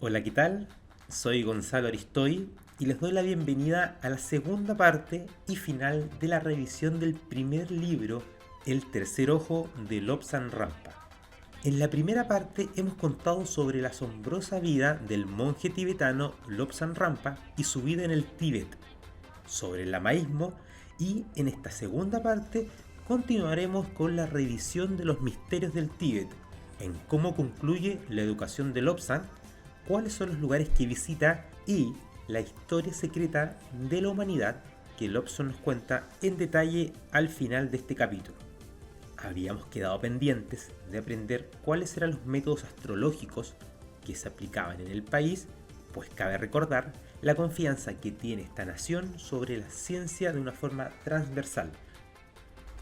Hola, ¿qué tal? Soy Gonzalo Aristoy y les doy la bienvenida a la segunda parte y final de la revisión del primer libro, El tercer ojo de Lobsang Rampa. En la primera parte hemos contado sobre la asombrosa vida del monje tibetano Lobsang Rampa y su vida en el Tíbet, sobre el lamaísmo, y en esta segunda parte continuaremos con la revisión de los misterios del Tíbet, en cómo concluye la educación de Lobsang, cuáles son los lugares que visita y la historia secreta de la humanidad que Lobsang nos cuenta en detalle al final de este capítulo. Habíamos quedado pendientes de aprender cuáles eran los métodos astrológicos que se aplicaban en el país, pues cabe recordar la confianza que tiene esta nación sobre la ciencia de una forma transversal.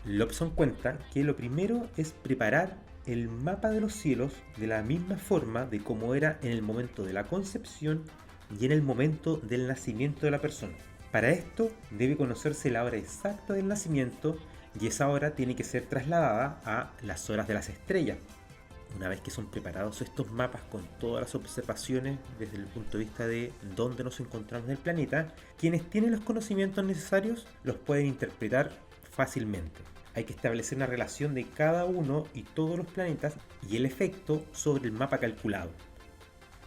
Lobsang cuenta que lo primero es preparar el mapa de los cielos de la misma forma de como era en el momento de la concepción y en el momento del nacimiento de la persona. Para esto debe conocerse la hora exacta del nacimiento y esa hora tiene que ser trasladada a las horas de las estrellas. Una vez que son preparados estos mapas con todas las observaciones desde el punto de vista de dónde nos encontramos en el planeta, quienes tienen los conocimientos necesarios los pueden interpretar fácilmente. Hay que establecer una relación de cada uno y todos los planetas y el efecto sobre el mapa calculado.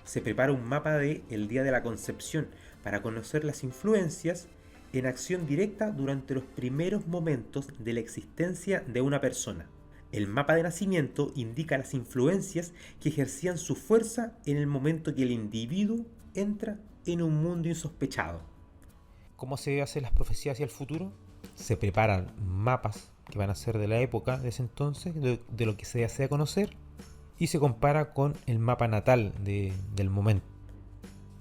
Se prepara un mapa del día de la concepción para conocer las influencias en acción directa durante los primeros momentos de la existencia de una persona. El mapa de nacimiento indica las influencias que ejercían su fuerza en el momento que el individuo entra en un mundo insospechado. ¿Cómo se hacen las profecías hacia el futuro? Se preparan mapas que van a ser de la época de ese entonces, de lo que se desea conocer, y se compara con el mapa natal del momento.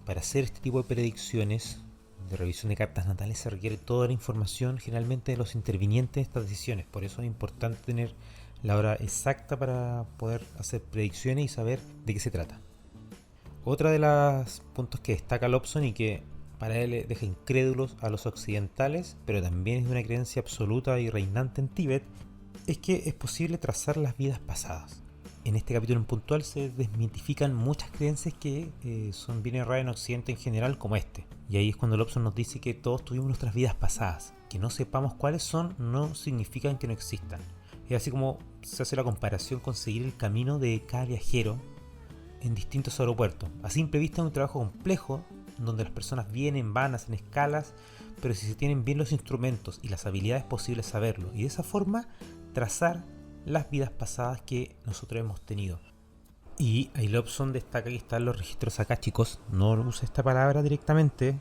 Para hacer este tipo de predicciones, de revisión de cartas natales, se requiere toda la información generalmente de los intervinientes en estas decisiones. Por eso es importante tener la hora exacta para poder hacer predicciones y saber de qué se trata. Otra de los puntos que destaca Lobsang y que para él deja incrédulos a los occidentales, pero también es de una creencia absoluta y reinante en Tíbet, es que es posible trazar las vidas pasadas. En este capítulo en puntual se desmitifican muchas creencias que son bien erradas en Occidente en general, como este. Y ahí es cuando Lobsang nos dice que todos tuvimos nuestras vidas pasadas. Que no sepamos cuáles son no significan que no existan. Es así como se hace la comparación con seguir el camino de cada viajero en distintos aeropuertos. A simple vista es un trabajo complejo donde las personas vienen, van, hacen escalas, pero si se tienen bien los instrumentos y las habilidades es posible saberlo y de esa forma trazar las vidas pasadas que nosotros hemos tenido. Y ahí Lobsang destaca que están los registros akáshicos. No usa esta palabra directamente,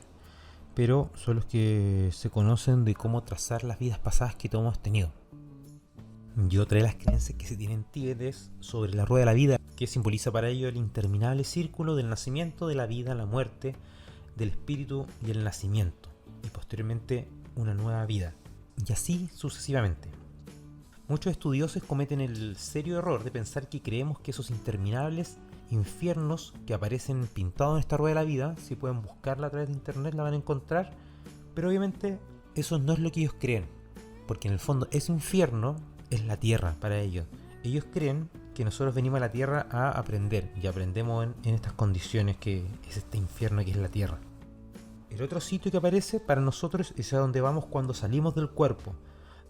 pero son los que se conocen de cómo trazar las vidas pasadas que todos hemos tenido. Y otra de las creencias que se tienen en Tíbet es sobre la rueda de la vida, que simboliza para ello el interminable círculo del nacimiento, de la vida, la muerte, del espíritu y el nacimiento, y posteriormente una nueva vida, y así sucesivamente. Muchos estudiosos cometen el serio error de pensar que creemos que esos interminables infiernos que aparecen pintados en esta rueda de la vida, si pueden buscarla a través de internet la van a encontrar, pero obviamente eso no es lo que ellos creen, porque en el fondo ese infierno es la tierra para ellos. Ellos creen que nosotros venimos a la tierra a aprender y aprendemos en estas condiciones que es este infierno que es la tierra. El otro sitio que aparece para nosotros es a donde vamos cuando salimos del cuerpo,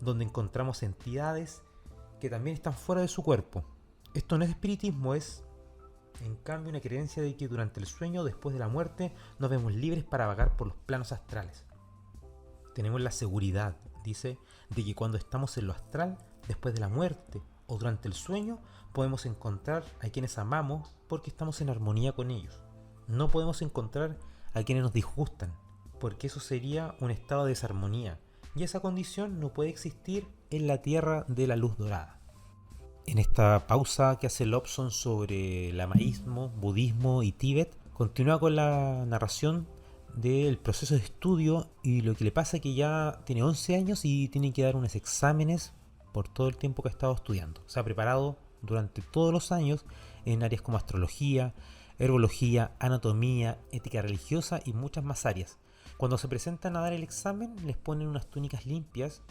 donde encontramos entidades que también están fuera de su cuerpo. Esto no es espiritismo, es en cambio una creencia de que durante el sueño, después de la muerte, nos vemos libres para vagar por los planos astrales. Tenemos la seguridad, dice, de que cuando estamos en lo astral, después de la muerte o durante el sueño, podemos encontrar a quienes amamos porque estamos en armonía con ellos. No podemos encontrar a quienes nos disgustan, porque eso sería un estado de desarmonía, y esa condición no puede existir en la tierra de la luz dorada. En esta pausa que hace Lobsang sobre lamaísmo, budismo y Tíbet, continúa con la narración del proceso de estudio y lo que le pasa es que ya tiene 11 años y tiene que dar unos exámenes por todo el tiempo que ha estado estudiando. Se ha preparado durante todos los años en áreas como astrología, herbología, anatomía, ética religiosa y muchas más áreas. Cuando se presentan a dar el examen, les ponen unas túnicas limpias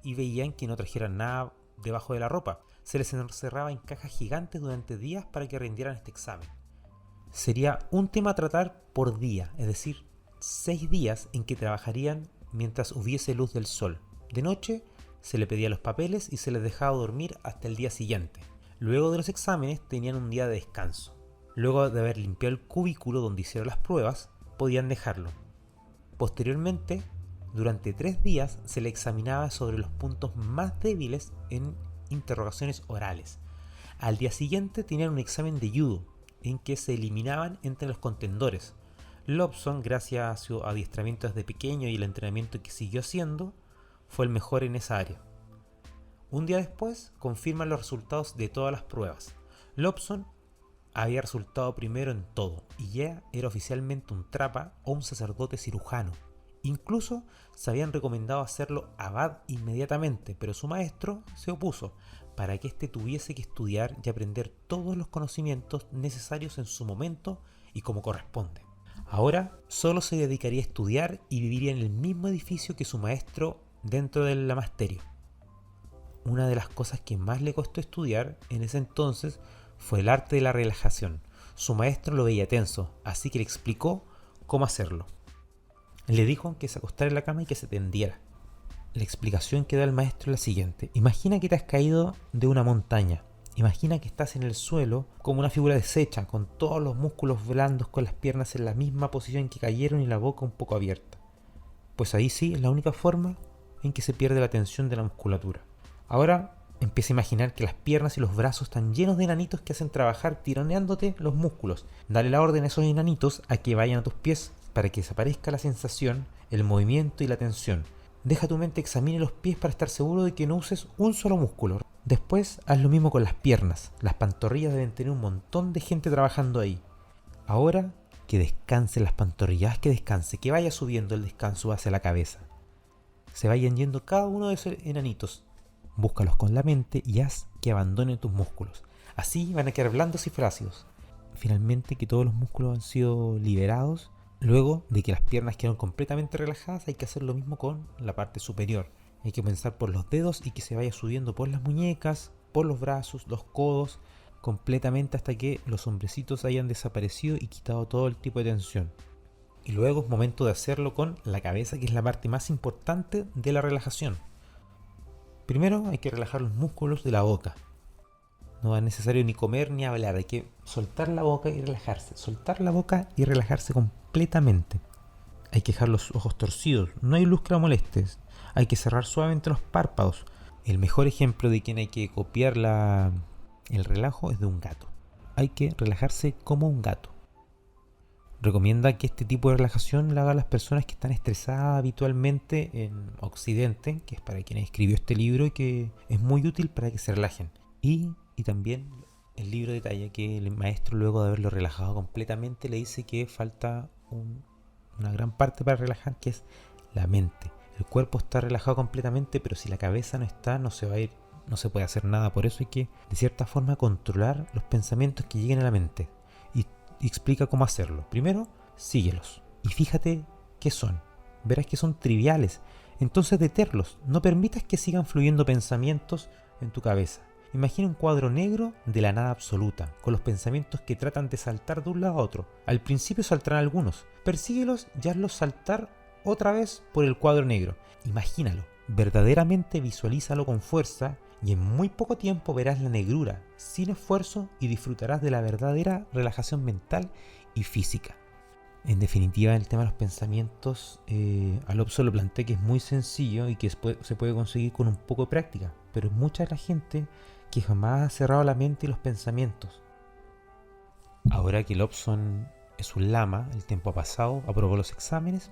y veían que no trajeran nada debajo de la ropa. Se les encerraba en cajas gigantes durante días para que rindieran este examen. sería un tema a tratar por día, es decir, 6 días en que trabajarían mientras hubiese luz del sol. De noche se le pedía los papeles y se les dejaba dormir hasta el día siguiente. Luego de los exámenes tenían un día de descanso. Luego de haber limpiado el cubículo donde hicieron las pruebas, podían dejarlo. Posteriormente, durante 3 días se le examinaba sobre los puntos más débiles en interrogaciones orales. Al día siguiente tenían un examen de judo, en que se eliminaban entre los contendores. Lobson, gracias a su adiestramiento desde pequeño y el entrenamiento que siguió haciendo, fue el mejor en esa área. Un día después confirman los resultados de todas las pruebas. Lobson había resultado primero en todo y ya era oficialmente un trapa o un sacerdote cirujano. Incluso se habían recomendado hacerlo abad inmediatamente, pero su maestro se opuso para que éste tuviese que estudiar y aprender todos los conocimientos necesarios en su momento y como corresponde. Ahora solo se dedicaría a estudiar y viviría en el mismo edificio que su maestro dentro del lamasterio. Una de las cosas que más le costó estudiar en ese entonces fue el arte de la relajación. Su maestro lo veía tenso, así que le explicó cómo hacerlo. Le dijo que se acostara en la cama y que se tendiera. La explicación que da el maestro es la siguiente. Imagina que te has caído de una montaña. Imagina que estás en el suelo como una figura deshecha, con todos los músculos blandos, con las piernas en la misma posición que cayeron y la boca un poco abierta. Pues ahí sí es la única forma en que se pierde la tensión de la musculatura. Ahora empieza a imaginar que las piernas y los brazos están llenos de enanitos que hacen trabajar tironeándote los músculos. Dale la orden a esos enanitos a que vayan a tus pies para que desaparezca la sensación, el movimiento y la tensión. Deja tu mente examine los pies para estar seguro de que no uses un solo músculo. Después haz lo mismo con las piernas. Las pantorrillas deben tener un montón de gente trabajando ahí. Ahora que descansen las pantorrillas, que descanse, que vaya subiendo el descanso hacia la cabeza. Se vayan yendo cada uno de esos enanitos. Búscalos con la mente y haz que abandonen tus músculos. Así van a quedar blandos y flácidos. Finalmente que todos los músculos han sido liberados. Luego de que las piernas quedan completamente relajadas, hay que hacer lo mismo con la parte superior. Hay que comenzar por los dedos y que se vaya subiendo por las muñecas, por los brazos, los codos, completamente hasta que los hombrecitos hayan desaparecido y quitado todo el tipo de tensión. Y luego es momento de hacerlo con la cabeza, que es la parte más importante de la relajación. Primero hay que relajar los músculos de la boca. No es necesario ni comer ni hablar, hay que soltar la boca y relajarse. Soltar la boca y relajarse completamente. Hay que dejar los ojos torcidos, no hay luz que la moleste. Hay que cerrar suavemente los párpados. El mejor ejemplo de quien hay que copiar el relajo es de un gato. Hay que relajarse como un gato. Recomienda que este tipo de relajación la hagan las personas que están estresadas habitualmente en Occidente, que es para quien escribió este libro y que es muy útil para que se relajen. Y también el libro detalla que el maestro, luego de haberlo relajado completamente, le dice que falta una gran parte para relajar, que es la mente. El cuerpo está relajado completamente, pero si la cabeza no está, no se va a ir, no se puede hacer nada. Por eso hay que, de cierta forma, controlar los pensamientos que lleguen a la mente. Y explica cómo hacerlo. Primero, síguelos y fíjate qué son. Verás que son triviales. Entonces deténlos. No permitas que sigan fluyendo pensamientos en tu cabeza. Imagina un cuadro negro de la nada absoluta, con los pensamientos que tratan de saltar de un lado a otro. Al principio saltarán algunos. Persíguelos y hazlos saltar otra vez por el cuadro negro. Imagínalo. Verdaderamente visualízalo con fuerza. Y en muy poco tiempo verás la negrura, sin esfuerzo, y disfrutarás de la verdadera relajación mental y física. En definitiva, el tema de los pensamientos, a Lobson lo planteé que es muy sencillo y que se puede conseguir con un poco de práctica, pero mucha es la gente que jamás ha cerrado la mente y los pensamientos. Ahora que Lobson es un lama, el tiempo ha pasado, aprobó los exámenes,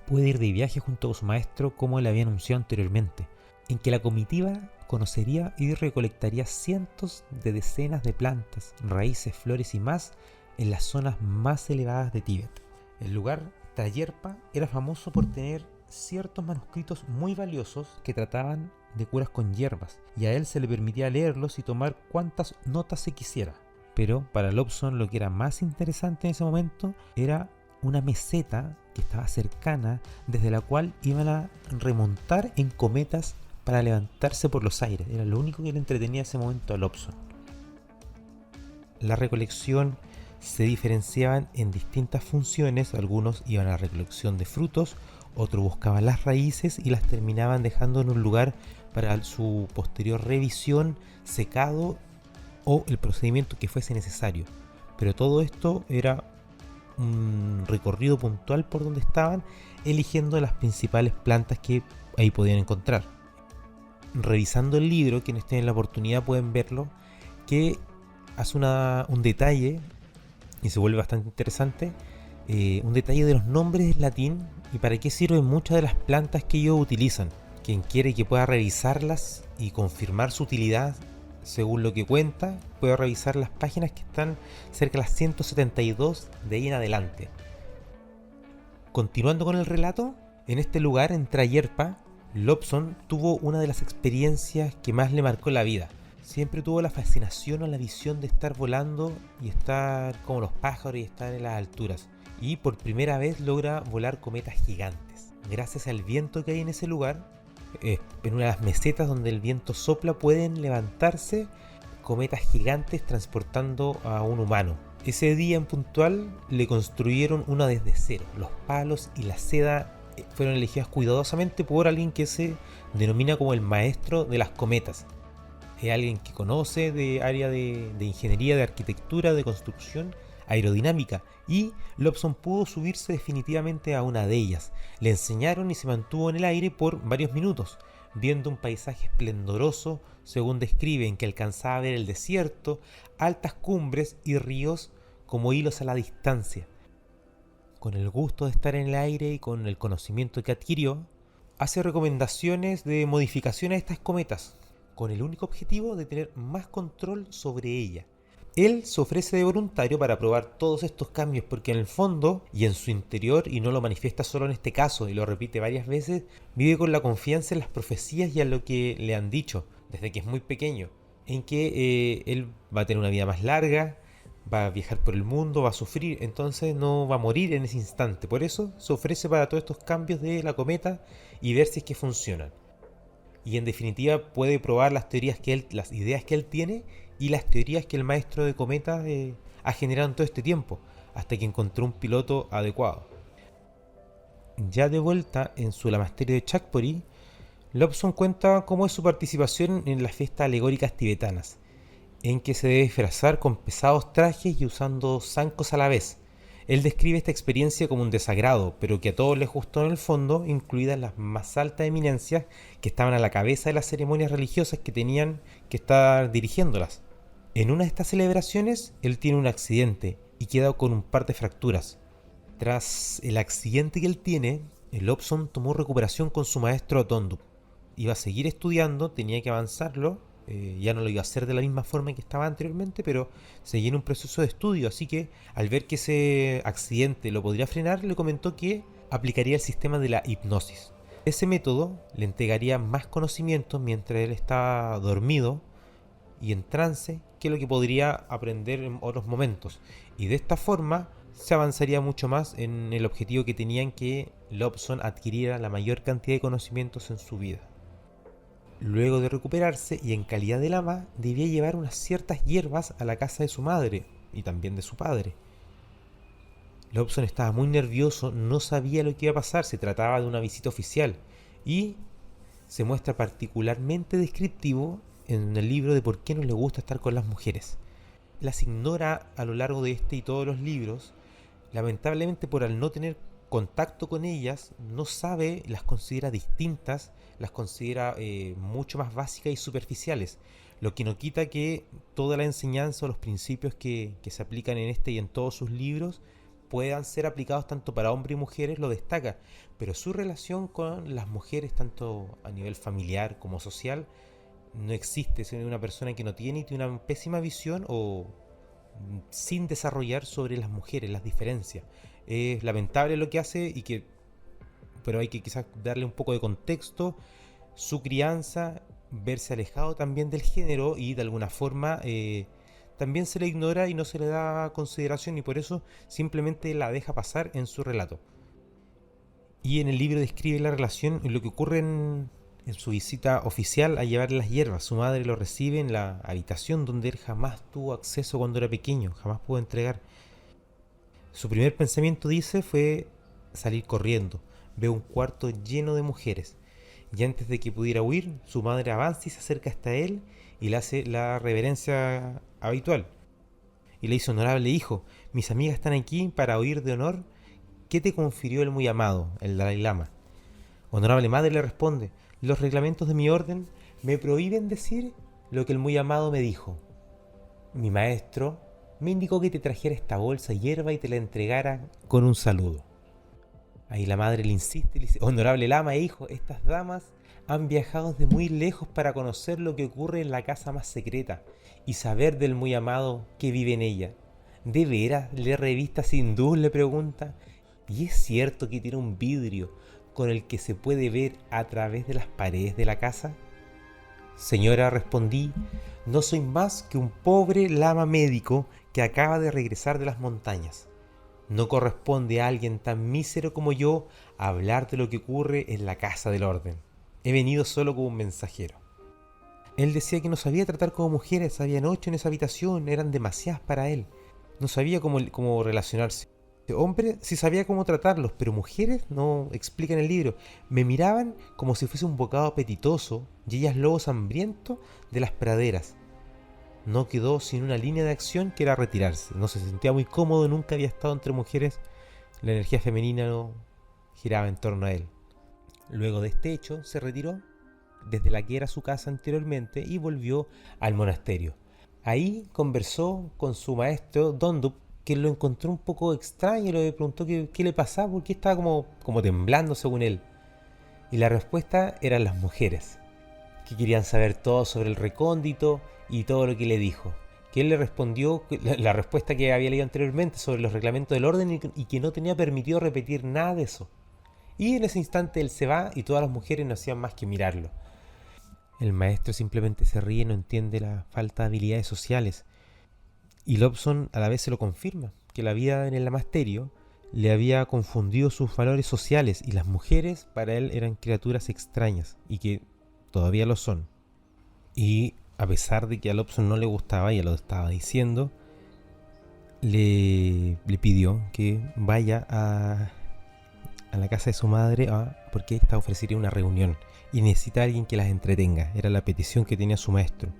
puede ir de viaje junto con su maestro como le había anunciado anteriormente, en que la comitiva conocería y recolectaría cientos de decenas de plantas, raíces, flores y más en las zonas más elevadas de Tíbet. El lugar, Trayerpa, era famoso por tener ciertos manuscritos muy valiosos que trataban de curas con hierbas, y a él se le permitía leerlos y tomar cuantas notas se quisiera. Pero para Lobson lo que era más interesante en ese momento era una meseta que estaba cercana, desde la cual iban a remontar en cometas para levantarse por los aires. Era lo único que le entretenía en ese momento a Lobson. La recolección se diferenciaban en distintas funciones. Algunos iban a la recolección de frutos, otros buscaban las raíces y las terminaban dejando en un lugar para su posterior revisión, secado o el procedimiento que fuese necesario. Pero todo esto era un recorrido puntual por donde estaban, eligiendo las principales plantas que ahí podían encontrar. Revisando el libro, quienes tienen la oportunidad pueden verlo, que hace un detalle, y se vuelve bastante interesante, un detalle de los nombres en latín y para qué sirven muchas de las plantas que ellos utilizan. Quien quiere que pueda revisarlas y confirmar su utilidad según lo que cuenta, puede revisar las páginas que están cerca de las 172 de ahí en adelante. Continuando con el relato, en este lugar, en Trayerpa, Lobson tuvo una de las experiencias que más le marcó la vida. Siempre tuvo la fascinación o la visión de estar volando y estar como los pájaros y estar en las alturas. Y por primera vez logra volar cometas gigantes. Gracias al viento que hay en ese lugar, en una de las mesetas donde el viento sopla, pueden levantarse cometas gigantes transportando a un humano. Ese día en puntual le construyeron una desde cero. Los palos y la seda fueron elegidas cuidadosamente por alguien que se denomina como el maestro de las cometas. Es alguien que conoce de área de ingeniería, de arquitectura, de construcción, aerodinámica, y Lobson pudo subirse definitivamente a una de ellas. Le enseñaron y se mantuvo en el aire por varios minutos, viendo un paisaje esplendoroso, según describen, que alcanzaba a ver el desierto, altas cumbres y ríos como hilos a la distancia. Con el gusto de estar en el aire y con el conocimiento que adquirió, hace recomendaciones de modificación a estas cometas, con el único objetivo de tener más control sobre ella. Él se ofrece de voluntario para probar todos estos cambios porque en el fondo y en su interior, y no lo manifiesta solo en este caso y lo repite varias veces, vive con la confianza en las profecías y en lo que le han dicho desde que es muy pequeño, en que él va a tener una vida más larga, va a viajar por el mundo, va a sufrir, entonces no va a morir en ese instante. Por eso se ofrece para todos estos cambios de la cometa y ver si es que funcionan. Y en definitiva puede probar las teorías las ideas que él tiene y las teorías que el maestro de cometas ha generado en todo este tiempo, hasta que encontró un piloto adecuado. Ya de vuelta en su lamasterio de Chakpori, Lobson cuenta cómo es su participación en las fiestas alegóricas tibetanas, en que se debe disfrazar con pesados trajes y usando zancos a la vez. Él describe esta experiencia como un desagrado, pero que a todos les gustó en el fondo, incluidas las más altas eminencias que estaban a la cabeza de las ceremonias religiosas que tenían que estar dirigiéndolas. En una de estas celebraciones, él tiene un accidente y queda con un par de fracturas. Tras el accidente que él tiene, Lobson tomó recuperación con su maestro Tondup. Iba a seguir estudiando, tenía que avanzarlo, ya no lo iba a hacer de la misma forma que estaba anteriormente, pero seguía en un proceso de estudio, así que al ver que ese accidente lo podría frenar, le comentó que aplicaría el sistema de la hipnosis. Ese método le entregaría más conocimientos mientras él estaba dormido y en trance que lo que podría aprender en otros momentos, y de esta forma se avanzaría mucho más en el objetivo que tenían, que Lobson adquiriera la mayor cantidad de conocimientos en su vida. Luego de recuperarse y en calidad de lama, debía llevar unas ciertas hierbas a la casa de su madre y también de su padre. Lobson estaba muy nervioso, no sabía lo que iba a pasar, se trataba de una visita oficial, y se muestra particularmente descriptivo en el libro de por qué no le gusta estar con las mujeres. Las ignora a lo largo de este y todos los libros, lamentablemente por al no tener contacto con ellas, no sabe, las considera distintas, las considera mucho más básicas y superficiales, lo que no quita que toda la enseñanza o los principios que se aplican en este y en todos sus libros puedan ser aplicados tanto para hombres y mujeres, lo destaca, pero su relación con las mujeres, tanto a nivel familiar como social, no existe. Es una persona que no tiene una pésima visión o sin desarrollar sobre las mujeres, las diferencias. Es lamentable lo que hace, pero hay que quizás darle un poco de contexto, su crianza, verse alejado también del género, y de alguna forma también se le ignora y no se le da consideración, y por eso simplemente la deja pasar en su relato. Y en el libro describe la relación y lo que ocurre en su visita oficial a llevarle las hierbas. Su madre lo recibe en la habitación donde él jamás tuvo acceso cuando era pequeño, jamás pudo entregar. Su primer pensamiento, dice, fue salir corriendo. Ve un cuarto lleno de mujeres. Y antes de que pudiera huir, su madre avanza y se acerca hasta él y le hace la reverencia habitual. Y le dice: honorable hijo, mis amigas están aquí para oír de honor qué te confirió el muy amado, el Dalai Lama. Honorable madre, le responde: los reglamentos de mi orden me prohíben decir lo que el muy amado me dijo. Mi maestro me indicó que te trajera esta bolsa de hierba y te la entregara con un saludo. Ahí la madre le insiste y le dice: honorable Lama, hijo, estas damas han viajado desde muy lejos para conocer lo que ocurre en la casa más secreta y saber del muy amado que vive en ella. ¿De veras le revista Sindhu?, le pregunta. ¿Y es cierto que tiene un vidrio con el que se puede ver a través de las paredes de la casa? Señora, respondí, no soy más que un pobre lama médico que acaba de regresar de las montañas. No corresponde a alguien tan mísero como yo hablar de lo que ocurre en la casa del orden. He venido solo como un mensajero. Él decía que no sabía tratar como mujeres, habían 8 en esa habitación, eran demasiadas para él. No sabía cómo relacionarse. Hombre sí sabía cómo tratarlos, pero mujeres no, explica en el libro. Me miraban como si fuese un bocado apetitoso y ellas lobos hambrientos de las praderas. No quedó sin una línea de acción que era retirarse. No se sentía muy cómodo, nunca había estado entre mujeres. La energía femenina no giraba en torno a él. Luego de este hecho se retiró desde la que era su casa anteriormente y volvió al monasterio. Ahí conversó con su maestro Dondup, que lo encontró un poco extraño y le preguntó qué le pasaba, porque estaba como temblando según él. Y la respuesta eran las mujeres, que querían saber todo sobre el recóndito y todo lo que le dijo. Que él le respondió la respuesta que había leído anteriormente sobre los reglamentos del orden y que no tenía permitido repetir nada de eso. Y en ese instante él se va y todas las mujeres no hacían más que mirarlo. El maestro simplemente se ríe, no entiende la falta de habilidades sociales. Y Lobsang a la vez se lo confirma, que la vida en el lamasterio le había confundido sus valores sociales y las mujeres para él eran criaturas extrañas y que todavía lo son. Y a pesar de que a Lobsang no le gustaba, ya lo estaba diciendo, le pidió que vaya a la casa de su madre porque esta ofrecería una reunión y necesita a alguien que las entretenga. Era la petición que tenía su maestro.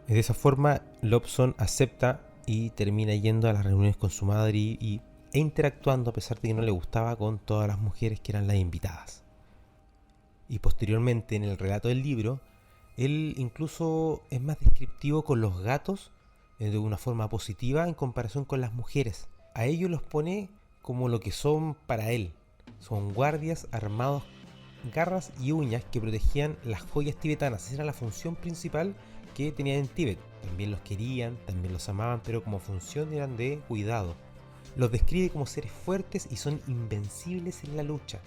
De esa forma, Lobsang acepta y termina yendo a las reuniones con su madre e interactuando, a pesar de que no le gustaba, con todas las mujeres que eran las invitadas. Y posteriormente, en el relato del libro, él incluso es más descriptivo con los gatos de una forma positiva en comparación con las mujeres. A ellos los pone como lo que son para él. Son guardias armados, garras y uñas que protegían las joyas tibetanas. Esa era la función principal que tenían en Tíbet. También los querían, también los amaban, pero como función eran de cuidado. Los describe como seres fuertes y son invencibles en la lucha.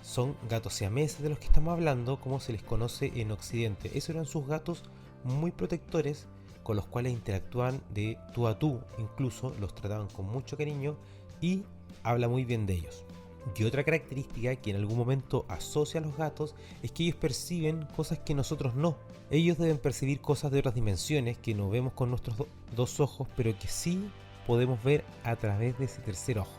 Son gatos siameses de los que estamos hablando, como se les conoce en Occidente. Esos eran sus gatos muy protectores, con los cuales interactuaban de tú a tú, incluso los trataban con mucho cariño y habla muy bien de ellos. Y otra característica que en algún momento asocia a los gatos es que ellos perciben cosas que nosotros no. Ellos deben percibir cosas de otras dimensiones que no vemos con nuestros dos ojos, pero que sí podemos ver a través de ese tercer ojo.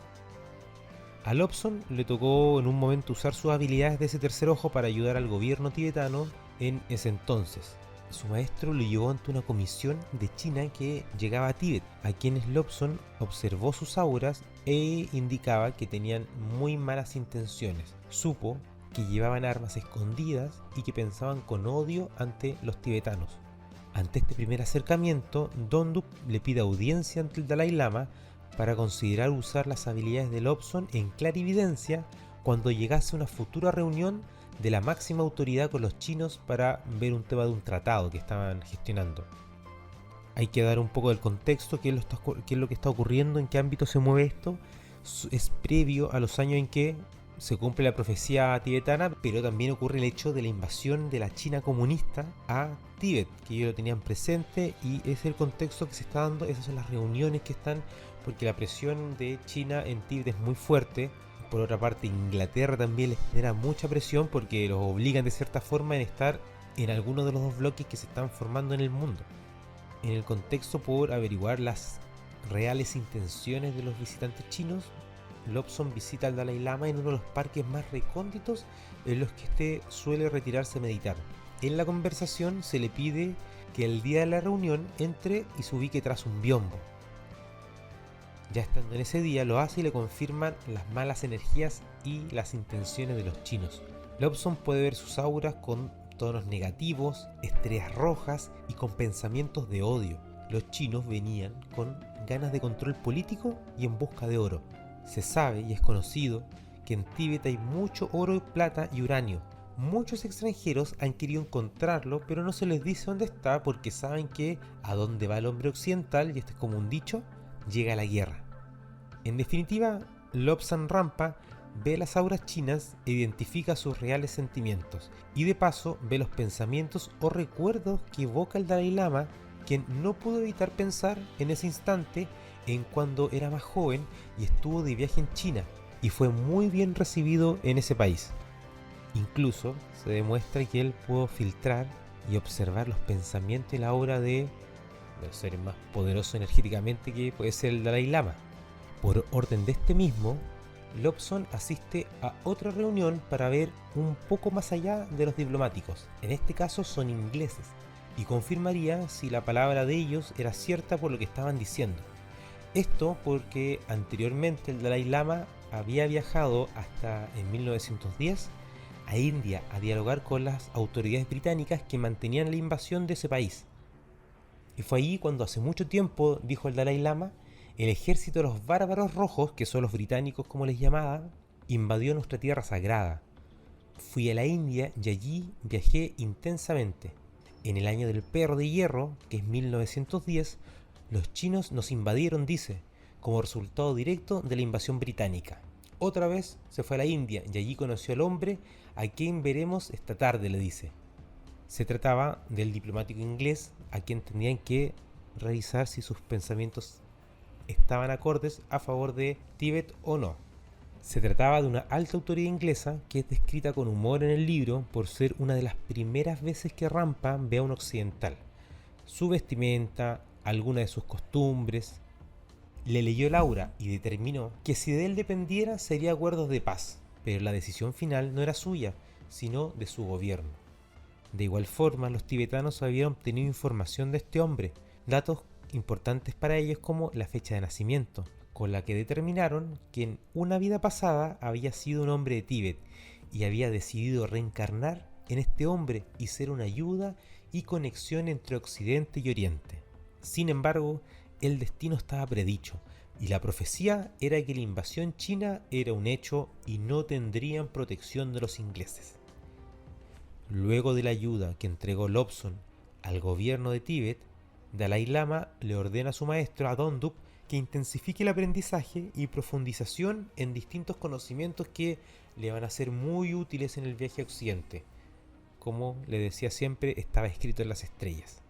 A Lobsang le tocó en un momento usar sus habilidades de ese tercer ojo para ayudar al gobierno tibetano en ese entonces. Su maestro lo llevó ante una comisión de China que llegaba a Tíbet, a quienes Lobsang observó sus auras e indicaba que tenían muy malas intenciones. Supo que llevaban armas escondidas y que pensaban con odio ante los tibetanos. Ante este primer acercamiento, Dondup le pide audiencia ante el Dalai Lama para considerar usar las habilidades de Lobsang en clarividencia cuando llegase una futura reunión de la máxima autoridad con los chinos para ver un tema de un tratado que estaban gestionando. Hay que dar un poco del contexto, qué es lo que está ocurriendo, en qué ámbito se mueve esto. Es previo a los años en que se cumple la profecía tibetana, pero también ocurre el hecho de la invasión de la China comunista a Tíbet, que ellos lo tenían presente y ese es el contexto que se está dando. Esas son las reuniones que están, porque la presión de China en Tíbet es muy fuerte. Por otra parte, Inglaterra también les genera mucha presión porque los obligan de cierta forma en estar en alguno de los dos bloques que se están formando en el mundo. En el contexto por averiguar las reales intenciones de los visitantes chinos, Lobsang visita al Dalai Lama en uno de los parques más recónditos en los que éste suele retirarse a meditar. En la conversación se le pide que el día de la reunión entre y se ubique tras un biombo. Ya estando en ese día lo hace y le confirman las malas energías y las intenciones de los chinos. Lobsang puede ver sus auras con tonos negativos, estrellas rojas y con pensamientos de odio. Los chinos venían con ganas de control político y en busca de oro. Se sabe y es conocido que en Tíbet hay mucho oro, plata y uranio. Muchos extranjeros han querido encontrarlo, pero no se les dice dónde está porque saben que a dónde va el hombre occidental, y este es como un dicho, llega la guerra. En definitiva, Lobsang Rampa ve las auras chinas e identifica sus reales sentimientos, y de paso ve los pensamientos o recuerdos que evoca el Dalai Lama, quien no pudo evitar pensar en ese instante en cuando era más joven y estuvo de viaje en China, y fue muy bien recibido en ese país. Incluso se demuestra que él pudo filtrar y observar los pensamientos y la obra de los seres más poderosos energéticamente que puede ser el Dalai Lama. Por orden de este mismo, Lobsang asiste a otra reunión para ver un poco más allá de los diplomáticos. En este caso son ingleses, y confirmaría si la palabra de ellos era cierta por lo que estaban diciendo. Esto porque anteriormente el Dalai Lama había viajado hasta en 1910 a India a dialogar con las autoridades británicas que mantenían la invasión de ese país. Y fue allí cuando hace mucho tiempo, dijo el Dalai Lama, el ejército de los bárbaros rojos, que son los británicos como les llamaban, invadió nuestra tierra sagrada. Fui a la India y allí viajé intensamente. En el año del perro de hierro, que es 1910, los chinos nos invadieron, dice, como resultado directo de la invasión británica. Otra vez se fue a la India y allí conoció al hombre a quien veremos esta tarde, le dice. Se trataba del diplomático inglés a quien tenían que revisar si sus pensamientos estaban acordes a favor de Tíbet o no. Se trataba de una alta autoridad inglesa que es descrita con humor en el libro por ser una de las primeras veces que Rampa ve a un occidental. Su vestimenta, algunas de sus costumbres. Le leyó el aura y determinó que si de él dependiera sería acuerdos de paz, pero la decisión final no era suya, sino de su gobierno. De igual forma, los tibetanos habían obtenido información de este hombre, datos importantes para ellos como la fecha de nacimiento, con la que determinaron que en una vida pasada había sido un hombre de Tíbet y había decidido reencarnar en este hombre y ser una ayuda y conexión entre Occidente y Oriente. Sin embargo, el destino estaba predicho y la profecía era que la invasión china era un hecho y no tendrían protección de los ingleses. Luego de la ayuda que entregó Lobsang al gobierno de Tíbet, Dalai Lama le ordena a su maestro, a Dondup, que intensifique el aprendizaje y profundización en distintos conocimientos que le van a ser muy útiles en el viaje a Occidente. Como le decía siempre, estaba escrito en las estrellas.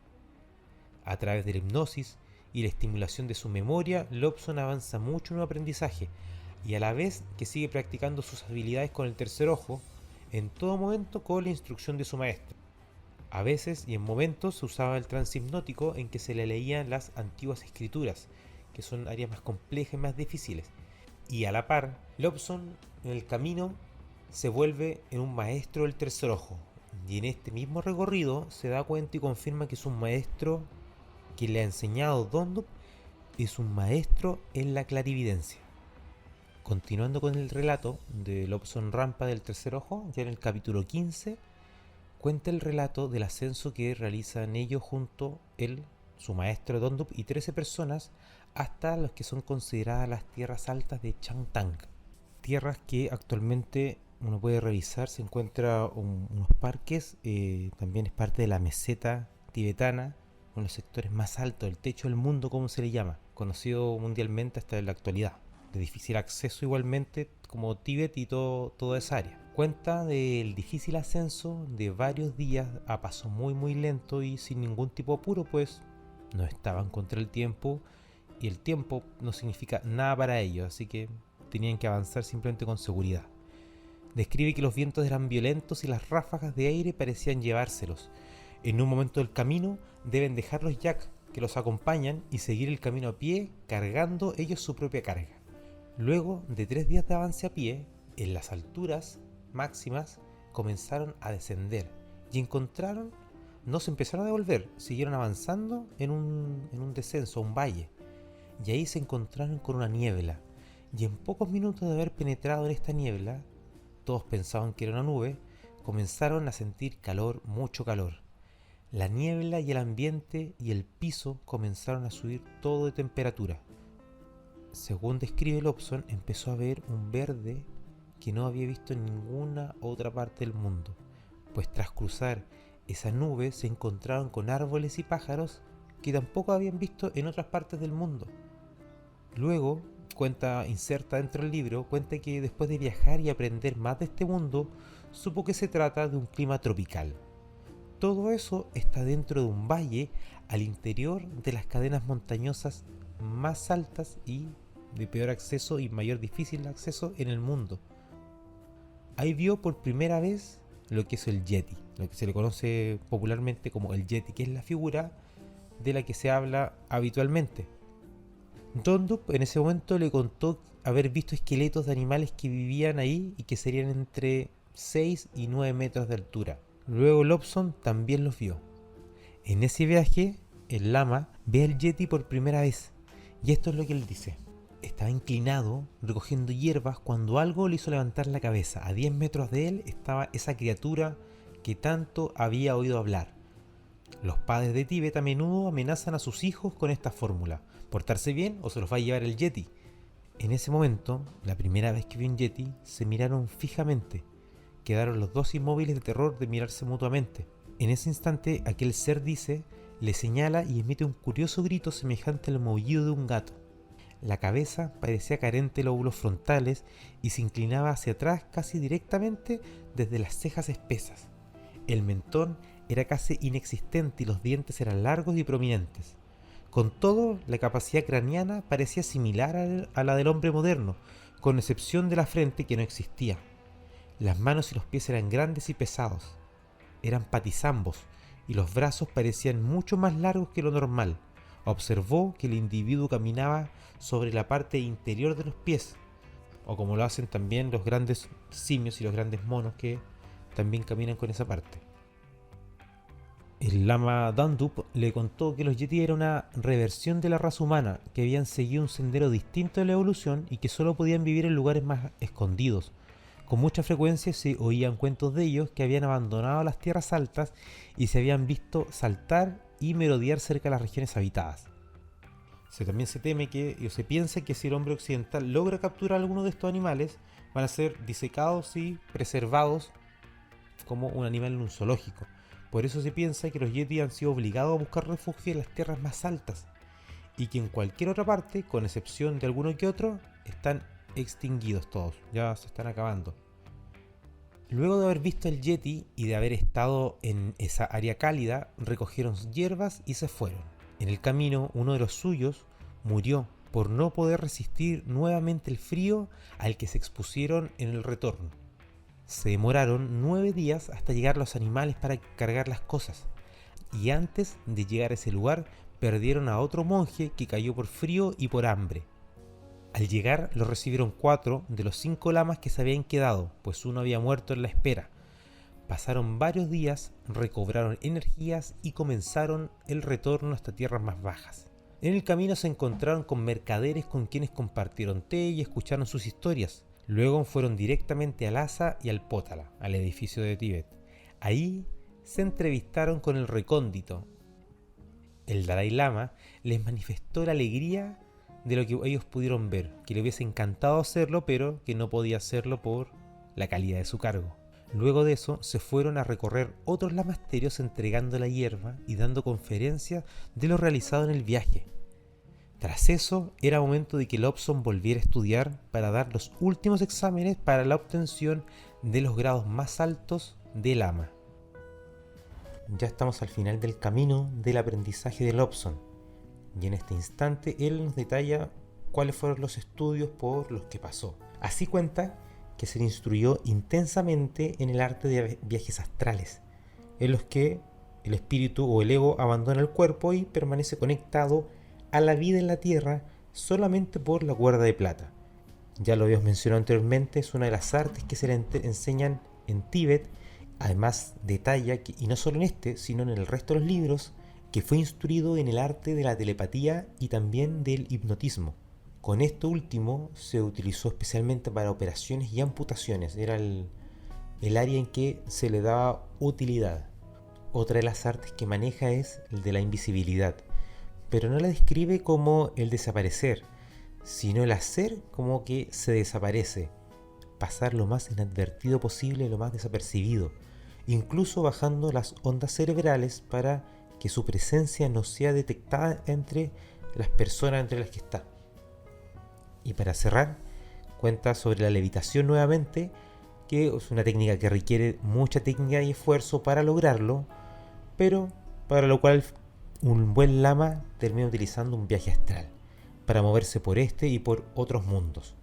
A través de la hipnosis y la estimulación de su memoria, Lobsang avanza mucho en un aprendizaje y a la vez que sigue practicando sus habilidades con el tercer ojo, en todo momento con la instrucción de su maestro. A veces y en momentos se usaba el trance hipnótico en que se le leían las antiguas escrituras, que son áreas más complejas y más difíciles. Y a la par, Lobsang en el camino se vuelve en un maestro del tercer ojo. Y en este mismo recorrido se da cuenta y confirma que es un maestro que le ha enseñado Dondup, es un maestro en la clarividencia. Continuando con el relato de Lobsang Rampa del tercer ojo, ya en el capítulo 15, cuenta el relato del ascenso que realizan ellos junto él, su maestro Dondup y 13 personas hasta los que son consideradas las tierras altas de Changtang. Tierras que actualmente uno puede revisar, se encuentra unos parques, también es parte de la meseta tibetana, uno de los sectores más altos, el techo del mundo como se le llama, conocido mundialmente hasta en la actualidad, de difícil acceso igualmente como Tíbet y toda esa área. Cuenta del difícil ascenso de varios días a paso muy lento y sin ningún tipo de apuro, pues no estaban contra el tiempo y el tiempo no significa nada para ellos, así que tenían que avanzar simplemente con seguridad. Describe que los vientos eran violentos y las ráfagas de aire parecían llevárselos. En un momento del camino deben dejar los yak que los acompañan y seguir el camino a pie cargando ellos su propia carga. Luego de 3 días de avance a pie, en las alturas máximas comenzaron a descender y no se empezaron a devolver, siguieron avanzando en un descenso, un valle, y ahí se encontraron con una niebla, y en pocos minutos de haber penetrado en esta niebla, todos pensaban que era una nube, comenzaron a sentir calor, mucho calor. La niebla y el ambiente y el piso comenzaron a subir todo de temperatura. Según describe Lobson, empezó a ver un verde que no había visto en ninguna otra parte del mundo, pues tras cruzar esa nube se encontraron con árboles y pájaros que tampoco habían visto en otras partes del mundo. Luego, inserta dentro del libro, cuenta que después de viajar y aprender más de este mundo, supo que se trata de un clima tropical. Todo eso está dentro de un valle al interior de las cadenas montañosas más altas y de peor acceso y mayor difícil acceso en el mundo. Ahí vio por primera vez lo que es el Yeti, lo que se le conoce popularmente como el Yeti, que es la figura de la que se habla habitualmente. Dondup en ese momento le contó haber visto esqueletos de animales que vivían ahí y que serían entre 6 y 9 metros de altura. Luego Lobson también los vio. En ese viaje, el lama ve al Yeti por primera vez, y esto es lo que él dice. Estaba inclinado recogiendo hierbas cuando algo le hizo levantar la cabeza. A 10 metros de él estaba esa criatura que tanto había oído hablar. Los padres de Tíbet a menudo amenazan a sus hijos con esta fórmula: portarse bien o se los va a llevar el Yeti. En ese momento, la primera vez que vio un Yeti, se miraron fijamente. Quedaron los dos inmóviles de terror de mirarse mutuamente. En ese instante, aquel ser le señala y emite un curioso grito semejante al maullido de un gato. La cabeza parecía carente de lóbulos frontales y se inclinaba hacia atrás casi directamente desde las cejas espesas. El mentón era casi inexistente y los dientes eran largos y prominentes. Con todo, la capacidad craneana parecía similar a la del hombre moderno, con excepción de la frente que no existía. Las manos y los pies eran grandes y pesados. Eran patizambos y los brazos parecían mucho más largos que lo normal. Observó que el individuo caminaba sobre la parte interior de los pies, o como lo hacen también los grandes simios y los grandes monos que también caminan con esa parte. El lama Dondup le contó que los Yeti eran una reversión de la raza humana, que habían seguido un sendero distinto de la evolución y que solo podían vivir en lugares más escondidos. Con mucha frecuencia se oían cuentos de ellos que habían abandonado las tierras altas y se habían visto saltar y merodear cerca de las regiones habitadas. También se teme o se piensa que si el hombre occidental logra capturar alguno de estos animales, van a ser disecados y preservados como un animal en un zoológico. Por eso se piensa que los Yeti han sido obligados a buscar refugio en las tierras más altas y que en cualquier otra parte, con excepción de alguno que otro, están extinguidos todos, ya se están acabando. Luego de haber visto el Yeti y de haber estado en esa área cálida, recogieron hierbas y se fueron. En el camino, uno de los suyos murió por no poder resistir nuevamente el frío al que se expusieron en el retorno. Se demoraron 9 días hasta llegar los animales para cargar las cosas, y antes de llegar a ese lugar perdieron a otro monje que cayó por frío y por hambre. Al llegar lo recibieron 4 de los 5 lamas que se habían quedado, pues uno había muerto en la espera. Pasaron varios días, recobraron energías y comenzaron el retorno hasta tierras más bajas. En el camino se encontraron con mercaderes con quienes compartieron té y escucharon sus historias. Luego fueron directamente a Lhasa y al Potala, al edificio de Tíbet. Ahí se entrevistaron con el recóndito. El Dalai Lama les manifestó la alegría de lo que ellos pudieron ver, que le hubiese encantado hacerlo, pero que no podía hacerlo por la calidad de su cargo. Luego de eso se fueron a recorrer otros lamasterios entregando la hierba y dando conferencias de lo realizado en el viaje. Tras eso, era momento de que Lobson volviera a estudiar para dar los últimos exámenes para la obtención de los grados más altos de lama. Ya estamos al final del camino del aprendizaje de Lobson, y en este instante él nos detalla cuáles fueron los estudios por los que pasó. Así cuenta que se le instruyó intensamente en el arte de viajes astrales, en los que el espíritu o el ego abandona el cuerpo y permanece conectado a la vida en la tierra solamente por la cuerda de plata. Ya lo habíamos mencionado anteriormente, es una de las artes que se le enseñan en Tíbet. Además detalla que, y no solo en este, sino en el resto de los libros, que fue instruido en el arte de la telepatía y también del hipnotismo. Con esto último se utilizó especialmente para operaciones y amputaciones, era el área en que se le daba utilidad. Otra de las artes que maneja es el de la invisibilidad, pero no la describe como el desaparecer, sino el hacer como que se desaparece, pasar lo más inadvertido posible, lo más desapercibido, incluso bajando las ondas cerebrales para que su presencia no sea detectada entre las personas entre las que está. Y para cerrar, cuenta sobre la levitación nuevamente, que es una técnica que requiere mucha técnica y esfuerzo para lograrlo, pero para lo cual un buen lama termina utilizando un viaje astral para moverse por este y por otros mundos.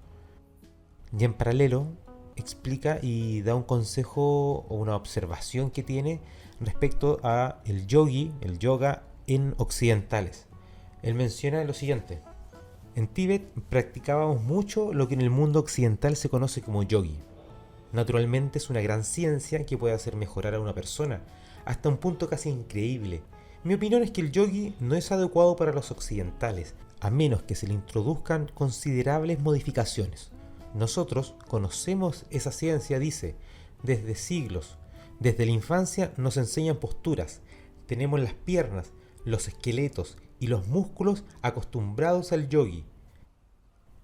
Y en paralelo explica y da un consejo o una observación que tiene respecto a el yoga en occidentales. Él menciona lo siguiente: en Tíbet practicábamos mucho lo que en el mundo occidental se conoce como yogi. Naturalmente es una gran ciencia que puede hacer mejorar a una persona hasta un punto casi increíble. Mi opinión es que el yogi no es adecuado para los occidentales, a menos que se le introduzcan considerables modificaciones. Nosotros conocemos esa ciencia, dice, desde siglos. Desde la infancia nos enseñan posturas. Tenemos las piernas, los esqueletos y los músculos acostumbrados al yogi.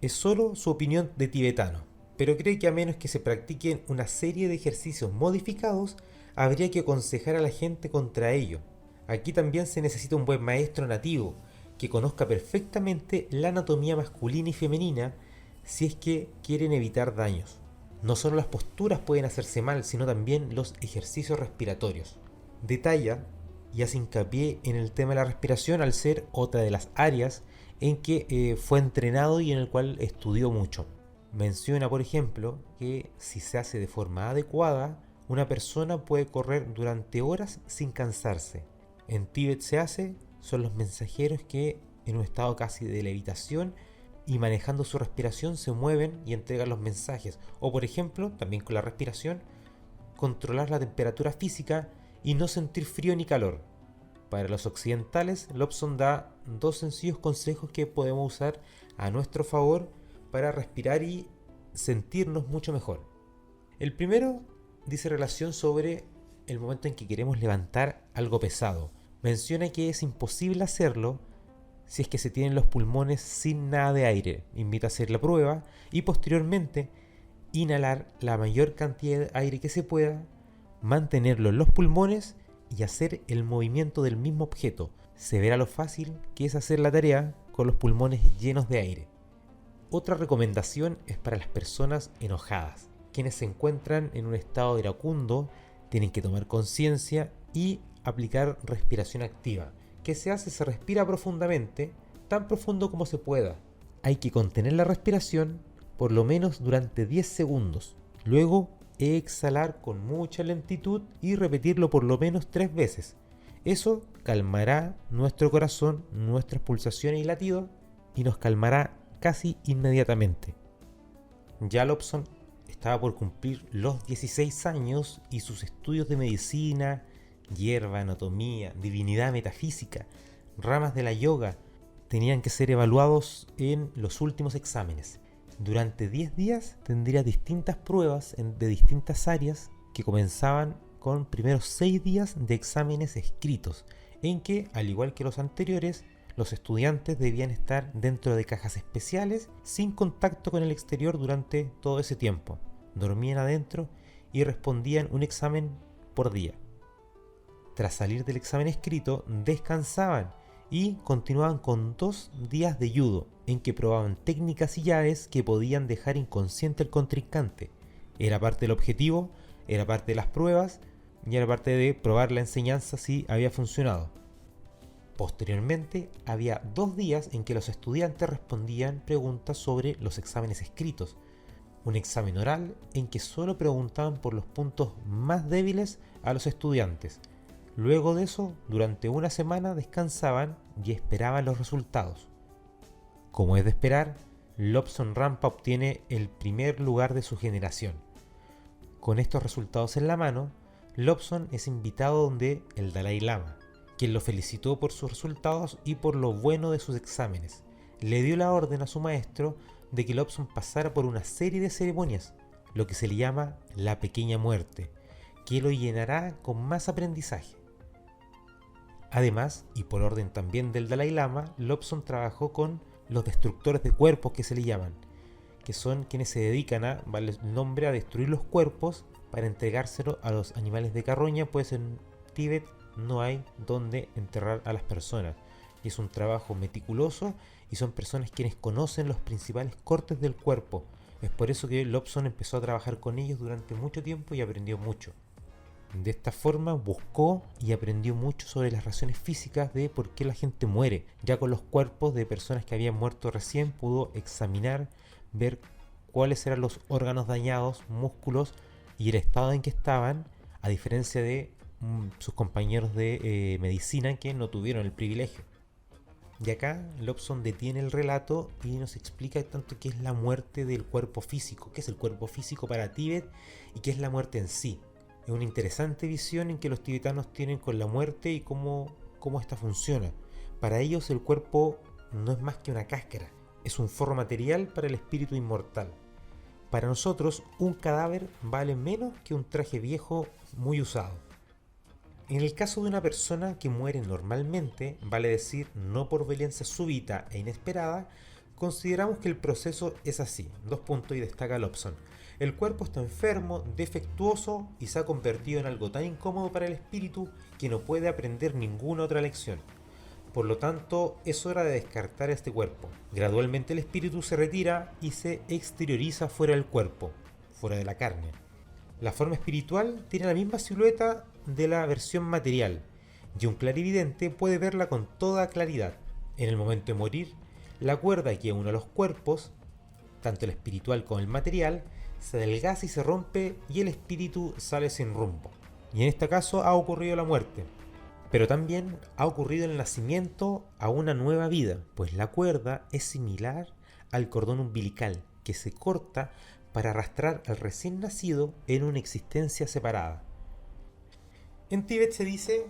Es solo su opinión de tibetano, pero cree que a menos que se practiquen una serie de ejercicios modificados, habría que aconsejar a la gente contra ello. Aquí también se necesita un buen maestro nativo, que conozca perfectamente la anatomía masculina y femenina si es que quieren evitar daños. No solo las posturas pueden hacerse mal, sino también los ejercicios respiratorios. Detalla y hace hincapié en el tema de la respiración al ser otra de las áreas en que fue entrenado y en el cual estudió mucho. Menciona, por ejemplo, que si se hace de forma adecuada, una persona puede correr durante horas sin cansarse. En Tíbet son los mensajeros que en un estado casi de levitación y manejando su respiración se mueven y entregan los mensajes. O por ejemplo, también con la respiración, controlar la temperatura física y no sentir frío ni calor. Para los occidentales, Lobson da dos sencillos consejos que podemos usar a nuestro favor para respirar y sentirnos mucho mejor. El primero dice relación sobre el momento en que queremos levantar algo pesado. Menciona que es imposible hacerlo si es que se tienen los pulmones sin nada de aire. Invita a hacer la prueba y posteriormente inhalar la mayor cantidad de aire que se pueda, mantenerlo en los pulmones y hacer el movimiento del mismo objeto. Se verá lo fácil que es hacer la tarea con los pulmones llenos de aire. Otra recomendación es para las personas enojadas. Quienes se encuentran en un estado iracundo tienen que tomar conciencia y aplicar respiración activa. ¿Qué se hace? Se respira profundamente, tan profundo como se pueda. Hay que contener la respiración por lo menos durante 10 segundos. Luego exhalar con mucha lentitud y repetirlo por lo menos 3 veces. Eso calmará nuestro corazón, nuestras pulsaciones y latidos y nos calmará casi inmediatamente. Ya Lobson estaba por cumplir los 16 años y sus estudios de medicina, hierba, anatomía, divinidad metafísica, ramas de la yoga tenían que ser evaluados en los últimos exámenes. Durante 10 días tendría distintas pruebas de distintas áreas que comenzaban con primeros 6 días de exámenes escritos, en que, al igual que los anteriores, los estudiantes debían estar dentro de cajas especiales sin contacto con el exterior durante todo ese tiempo. Dormían adentro y respondían un examen por día. Tras salir del examen escrito, descansaban y continuaban con 2 días de judo, en que probaban técnicas y llaves que podían dejar inconsciente al contrincante. Era parte del objetivo, era parte de las pruebas y era parte de probar la enseñanza si había funcionado. Posteriormente, había 2 días en que los estudiantes respondían preguntas sobre los exámenes escritos. Un examen oral en que solo preguntaban por los puntos más débiles a los estudiantes. Luego de eso, durante una semana descansaban y esperaban los resultados. Como es de esperar, Lobsang Rampa obtiene el primer lugar de su generación. Con estos resultados en la mano, Lobsang es invitado donde el Dalai Lama, quien lo felicitó por sus resultados y por lo bueno de sus exámenes. Le dio la orden a su maestro de que Lobsang pasara por una serie de ceremonias, lo que se le llama la pequeña muerte, que lo llenará con más aprendizaje. Además, y por orden también del Dalai Lama, Lobsang trabajó con los destructores de cuerpos, que se le llaman, que son quienes se dedican a, vale el nombre, a destruir los cuerpos para entregárselo a los animales de carroña, pues en Tíbet no hay donde enterrar a las personas. Y es un trabajo meticuloso y son personas quienes conocen los principales cortes del cuerpo. Es por eso que Lobsang empezó a trabajar con ellos durante mucho tiempo y aprendió mucho. De esta forma buscó y aprendió mucho sobre las razones físicas de por qué la gente muere. Ya con los cuerpos de personas que habían muerto recién pudo examinar, ver cuáles eran los órganos dañados, músculos y el estado en que estaban, a diferencia de sus compañeros de medicina que no tuvieron el privilegio. Y acá Lobsang detiene el relato y nos explica tanto qué es la muerte del cuerpo físico, qué es el cuerpo físico para Tíbet y qué es la muerte en sí. Es una interesante visión en que los tibetanos tienen con la muerte y cómo esta funciona. Para ellos el cuerpo no es más que una cáscara, es un forro material para el espíritu inmortal. Para nosotros un cadáver vale menos que un traje viejo muy usado. En el caso de una persona que muere normalmente, vale decir no por violencia súbita e inesperada, consideramos que el proceso es así. Y destaca Lobsang. El cuerpo está enfermo, defectuoso y se ha convertido en algo tan incómodo para el espíritu que no puede aprender ninguna otra lección. Por lo tanto, es hora de descartar este cuerpo. Gradualmente el espíritu se retira y se exterioriza fuera del cuerpo, fuera de la carne. La forma espiritual tiene la misma silueta de la versión material y un clarividente puede verla con toda claridad. En el momento de morir, la cuerda que une a los cuerpos, tanto el espiritual como el material, se adelgaza y se rompe y el espíritu sale sin rumbo. Y en este caso ha ocurrido la muerte. Pero también ha ocurrido el nacimiento a una nueva vida, pues la cuerda es similar al cordón umbilical que se corta para arrastrar al recién nacido en una existencia separada. En Tíbet se dice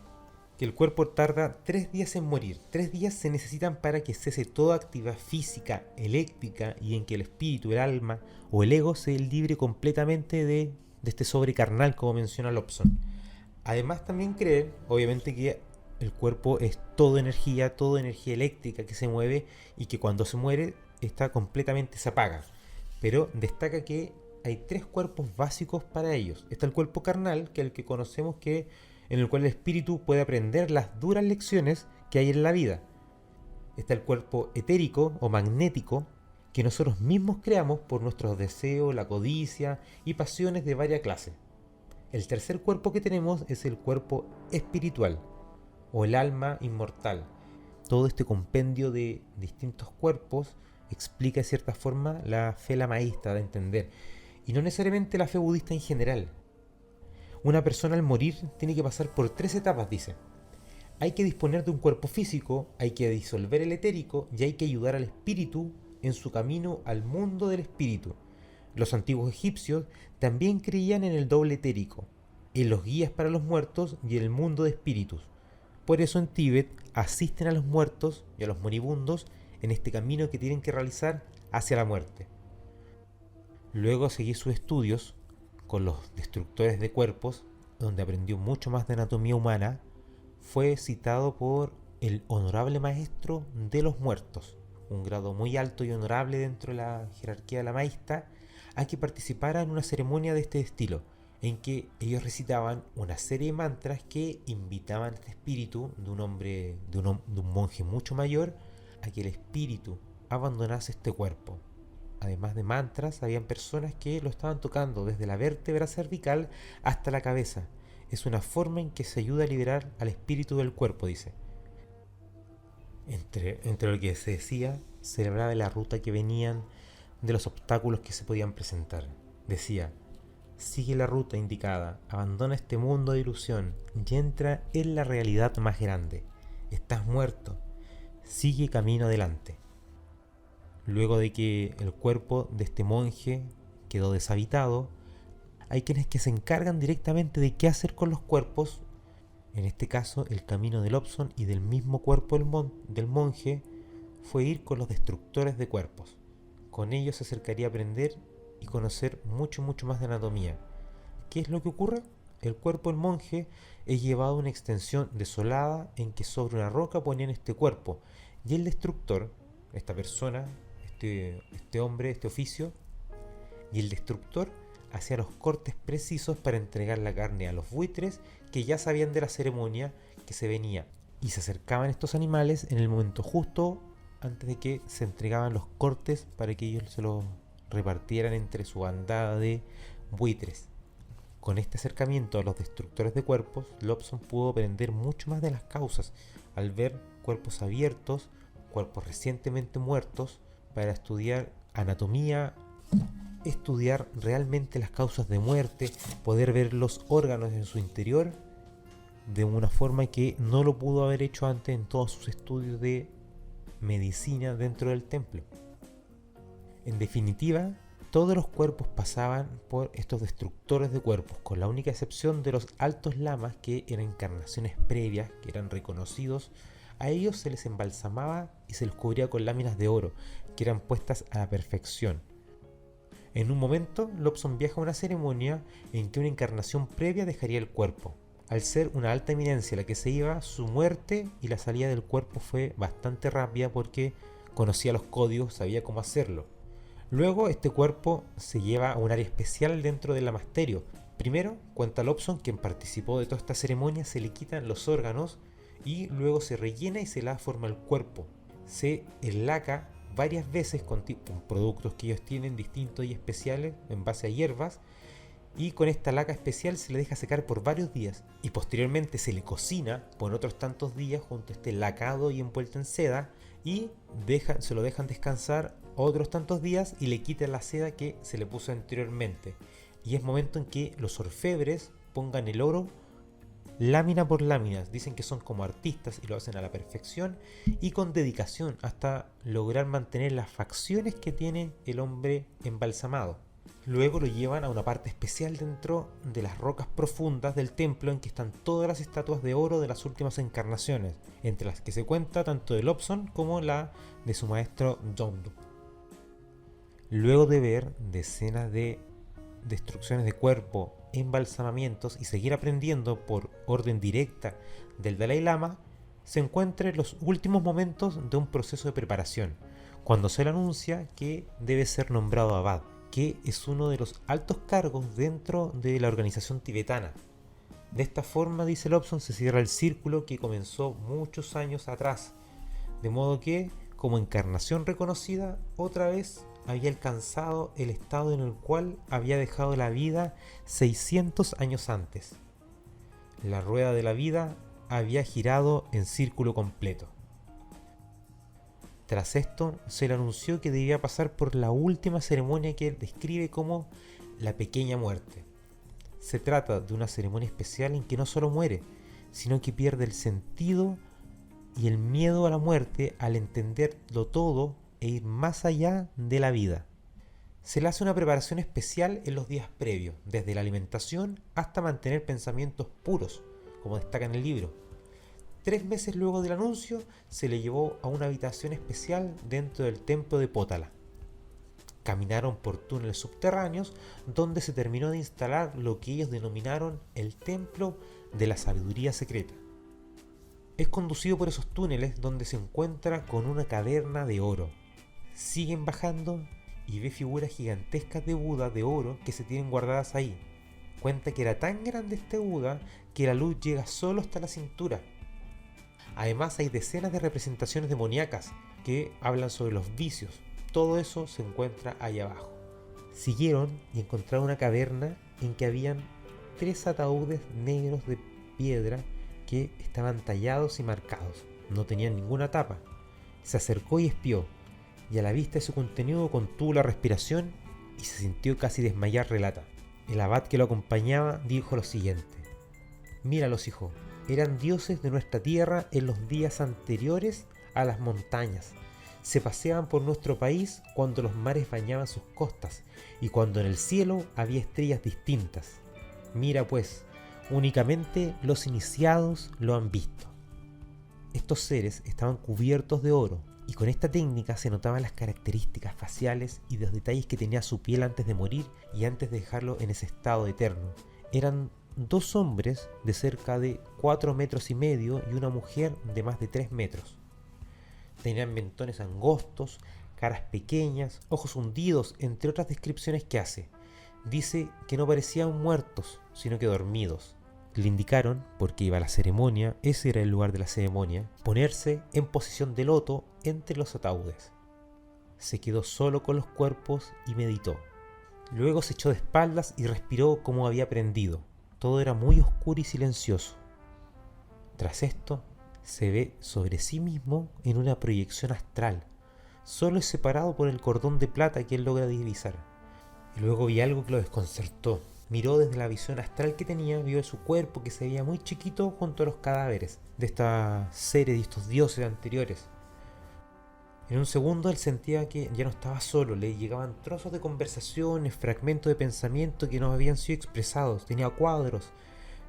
que el cuerpo tarda 3 días en morir. 3 días se necesitan para que cese toda actividad física, eléctrica y en que el espíritu, el alma o el ego se libre completamente de este sobre carnal, como menciona Lobsang. Además también creen, obviamente, que el cuerpo es toda energía eléctrica que se mueve y que cuando se muere se apaga. Pero destaca que hay 3 cuerpos básicos para ellos. Está el cuerpo carnal, que es el que conocemos, en el cual el espíritu puede aprender las duras lecciones que hay en la vida. Está el cuerpo etérico o magnético, que nosotros mismos creamos por nuestros deseos, la codicia y pasiones de varias clases. El tercer cuerpo que tenemos es el cuerpo espiritual o el alma inmortal. Todo este compendio de distintos cuerpos explica de cierta forma la fe lamaísta de entender, y no necesariamente la fe budista en general. Una persona al morir tiene que pasar por 3 etapas, dice. Hay que disponer de un cuerpo físico, hay que disolver el etérico y hay que ayudar al espíritu en su camino al mundo del espíritu. Los antiguos egipcios también creían en el doble etérico, en los guías para los muertos y en el mundo de espíritus. Por eso en Tíbet asisten a los muertos y a los moribundos en este camino que tienen que realizar hacia la muerte. Luego seguí sus estudios con los destructores de cuerpos, donde aprendió mucho más de anatomía humana. Fue citado por el honorable maestro de los muertos, un grado muy alto y honorable dentro de la jerarquía lamaísta, a que participara en una ceremonia de este estilo, en que ellos recitaban una serie de mantras que invitaban a este espíritu de un monje mucho mayor a que el espíritu abandonase este cuerpo. Además de mantras, habían personas que lo estaban tocando desde la vértebra cervical hasta la cabeza. Es una forma en que se ayuda a liberar al espíritu del cuerpo, dice. Entre lo que se decía, se hablaba de la ruta que venían, de los obstáculos que se podían presentar. Decía, Sigue la ruta indicada, abandona este mundo de ilusión y entra en la realidad más grande. Estás muerto, sigue camino adelante. Luego de que el cuerpo de este monje quedó deshabitado, hay quienes que se encargan directamente de qué hacer con los cuerpos. En este caso, el camino de Lobsang y del mismo cuerpo del monje fue ir con los destructores de cuerpos. Con ellos se acercaría a aprender y conocer mucho más de anatomía. ¿Qué es lo que ocurre? El cuerpo del monje es llevado a una extensión desolada en que sobre una roca ponían este cuerpo, y el destructor, esta persona, este hombre, este oficio, y el destructor hacía los cortes precisos para entregar la carne a los buitres que ya sabían de la ceremonia que se venía, y se acercaban estos animales en el momento justo antes de que se entregaban los cortes para que ellos se los repartieran entre su bandada de buitres. Con este acercamiento a los destructores de cuerpos, Lobsang pudo aprender mucho más de las causas al ver cuerpos abiertos, cuerpos recientemente muertos, para estudiar anatomía, estudiar realmente las causas de muerte, poder ver los órganos en su interior de una forma que no lo pudo haber hecho antes en todos sus estudios de medicina dentro del templo. En definitiva, todos los cuerpos pasaban por estos destructores de cuerpos, con la única excepción de los altos lamas, que eran encarnaciones previas, que eran reconocidos. A ellos se les embalsamaba y se les cubría con láminas de oro, que eran puestas a la perfección. En un momento, Lobsang viaja a una ceremonia en que una encarnación previa dejaría el cuerpo. Al ser una alta eminencia la que se iba, su muerte y la salida del cuerpo fue bastante rápida porque conocía los códigos, sabía cómo hacerlo. Luego este cuerpo se lleva a un área especial dentro del lamasterio. Primero, cuenta Lobsang, quien participó de toda esta ceremonia, se le quitan los órganos y luego se rellena y se le da forma al cuerpo. Se enlaca varias veces con productos que ellos tienen distintos y especiales en base a hierbas, y con esta laca especial se le deja secar por varios días y posteriormente se le cocina por otros tantos días junto a este lacado y envuelto en seda, y se lo dejan descansar otros tantos días y le quitan la seda que se le puso anteriormente. Y es momento en que los orfebres pongan el oro lámina por lámina. Dicen que son como artistas y lo hacen a la perfección y con dedicación hasta lograr mantener las facciones que tiene el hombre embalsamado. Luego lo llevan a una parte especial dentro de las rocas profundas del templo en que están todas las estatuas de oro de las últimas encarnaciones, entre las que se cuenta tanto de Lobsang como la de su maestro Zhondu. Luego de ver decenas de destrucciones de cuerpo, embalsamamientos y seguir aprendiendo por orden directa del Dalai Lama, se encuentra en los últimos momentos de un proceso de preparación, cuando se le anuncia que debe ser nombrado abad, que es uno de los altos cargos dentro de la organización tibetana. De esta forma, dice Lobsang, se cierra el círculo que comenzó muchos años atrás, de modo que, como encarnación reconocida, otra vez había alcanzado el estado en el cual había dejado la vida 600 años antes. La rueda de la vida había girado en círculo completo. Tras esto, se le anunció que debía pasar por la última ceremonia que él describe como la pequeña muerte. Se trata de una ceremonia especial en que no solo muere, sino que pierde el sentido y el miedo a la muerte al entenderlo todo e ir más allá de la vida. Se le hace una preparación especial en los días previos, desde la alimentación hasta mantener pensamientos puros, como destaca en el libro. 3 meses luego del anuncio, se le llevó a una habitación especial dentro del templo de Potala. Caminaron por túneles subterráneos, donde se terminó de instalar lo que ellos denominaron el Templo de la Sabiduría Secreta. Es conducido por esos túneles donde se encuentra con una caverna de oro. Siguen bajando y ve figuras gigantescas de Buda de oro que se tienen guardadas ahí. Cuenta que era tan grande este Buda que la luz llega solo hasta la cintura. Además hay decenas de representaciones demoníacas que hablan sobre los vicios. Todo eso se encuentra ahí abajo. Siguieron y encontraron una caverna en que habían 3 ataúdes negros de piedra que estaban tallados y marcados. No tenían ninguna tapa. Se acercó y espió, y a la vista de su contenido contuvo la respiración y se sintió casi desmayar, relata. El abad que lo acompañaba dijo lo siguiente: míralos, hijo, eran dioses de nuestra tierra en los días anteriores a las montañas. Se paseaban por nuestro país cuando los mares bañaban sus costas y cuando en el cielo había estrellas distintas. Mira pues, únicamente los iniciados lo han visto. Estos seres estaban cubiertos de oro y con esta técnica se notaban las características faciales y los detalles que tenía su piel antes de morir y antes de dejarlo en ese estado eterno. Eran 2 hombres de cerca de 4,5 metros y una mujer de más de 3 metros. Tenían mentones angostos, caras pequeñas, ojos hundidos, entre otras descripciones que hace. Dice que no parecían muertos, sino que dormidos. Le indicaron, porque iba a la ceremonia, ese era el lugar de la ceremonia, ponerse en posición de loto entre los ataúdes. Se quedó solo con los cuerpos y meditó. Luego se echó de espaldas y respiró como había aprendido. Todo era muy oscuro y silencioso. Tras esto, se ve sobre sí mismo en una proyección astral. Solo es separado por el cordón de plata que él logra divisar. Y luego vi algo que lo desconcertó. Miró desde la visión astral que tenía, vio su cuerpo que se veía muy chiquito junto a los cadáveres de estas seres y estos dioses anteriores. En un segundo él sentía que ya no estaba solo, le llegaban trozos de conversaciones, fragmentos de pensamiento que no habían sido expresados, tenía cuadros,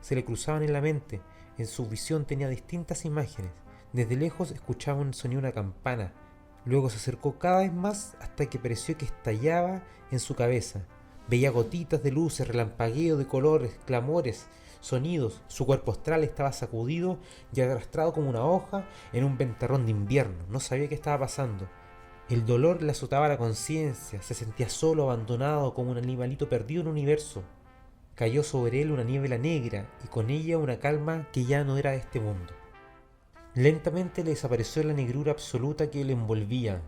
se le cruzaban en la mente, en su visión tenía distintas imágenes. Desde lejos escuchaba un sonido de una campana, luego se acercó cada vez más hasta que pareció que estallaba en su cabeza. Veía gotitas de luces, relampagueo de colores, clamores, sonidos. Su cuerpo astral estaba sacudido y arrastrado como una hoja en un ventarrón de invierno. No sabía qué estaba pasando. El dolor le azotaba la conciencia. Se sentía solo, abandonado, como un animalito perdido en el universo. Cayó sobre él una niebla negra y con ella una calma que ya no era de este mundo. Lentamente le desapareció la negrura absoluta que le envolvía.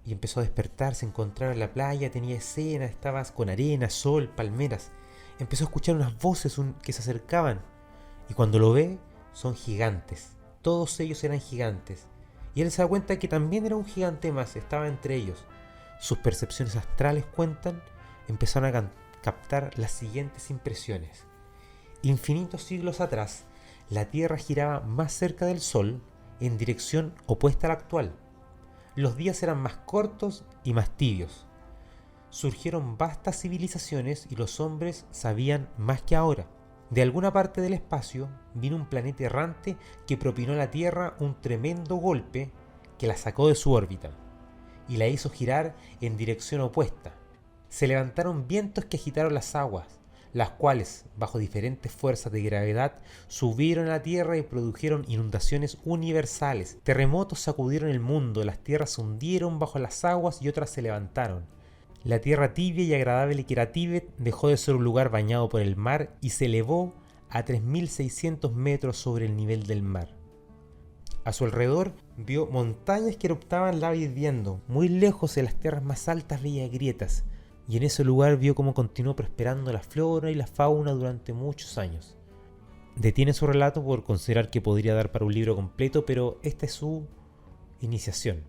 Y empezó a despertar, se encontraba en la playa, tenía escenas, estaba con arena, sol, palmeras. Empezó a escuchar unas voces que se acercaban. Y cuando lo ve, son gigantes. Todos ellos eran gigantes. Y él se da cuenta que también era un gigante más, estaba entre ellos. Sus percepciones astrales cuentan, empezaron a captar las siguientes impresiones. Infinitos siglos atrás, la Tierra giraba más cerca del Sol, en dirección opuesta a la actual. Los días eran más cortos y más tibios. Surgieron vastas civilizaciones y los hombres sabían más que ahora. De alguna parte del espacio vino un planeta errante que propinó a la Tierra un tremendo golpe que la sacó de su órbita y la hizo girar en dirección opuesta. Se levantaron vientos que agitaron las aguas, las cuales, bajo diferentes fuerzas de gravedad, subieron a la Tierra y produjeron inundaciones universales. Terremotos sacudieron el mundo, las tierras se hundieron bajo las aguas y otras se levantaron. La tierra tibia y agradable que era Tíbet dejó de ser un lugar bañado por el mar y se elevó a 3.600 metros sobre el nivel del mar. A su alrededor vio montañas que eruptaban lava hirviendo. Muy lejos en las tierras más altas veía grietas. Y en ese lugar vio cómo continuó prosperando la flora y la fauna durante muchos años. Detiene su relato por considerar que podría dar para un libro completo, pero esta es su iniciación.